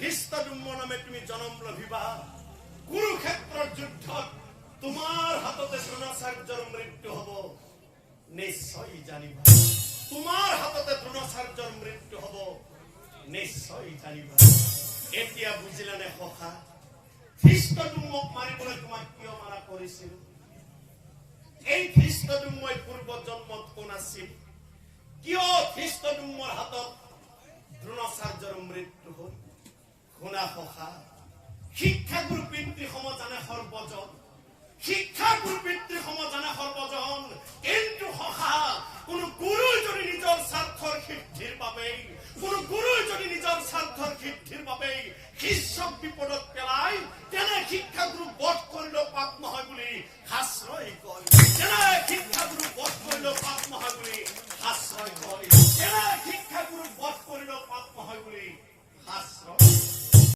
খ্ৰীষ্টাদুম্ম নামে তুমি জন্ম লভিবা কুৰুক্ষেত্ৰৰ যুদ্ধত তোমাৰ হাততে দ্ৰোণাচাৰ্যৰ মৃত্যু হ'ব নিশ্চয় জানিবা তোমাৰ হাততে দ্ৰোণাচাৰ্যৰ মৃত্যু হ'ব নিশ্চয় জানিবা এতিয়া বুজিলানে সখা খ্ৰীষ্টাদুম্মক মাৰিবলৈ তোমাক কিয় মানা কৰিছিল এই খ্ৰীষ্টাদুম্মই পূৰ্ব জন্মত কোন আছিল কিয় খ্ৰীষ্টাদুম্মৰ হাতত দ্ৰোণাচাৰ্যৰ মৃত্যু হ'ল শুনা সখা শিক্ষাগুৰু পিতৃ সমজানে সৰ্বজন শিক্ষাগুৰু পিতৃ সমজানে সৰ্বজন কিন্তু সখা কোনো গুৰু যদি নিজৰ স্বাৰ্থৰ সিদ্ধিৰ বাবে কোনো গুৰু যদি নিজৰ স্বাৰ্থৰ সিদ্ধিৰ বাবে শিষ্যক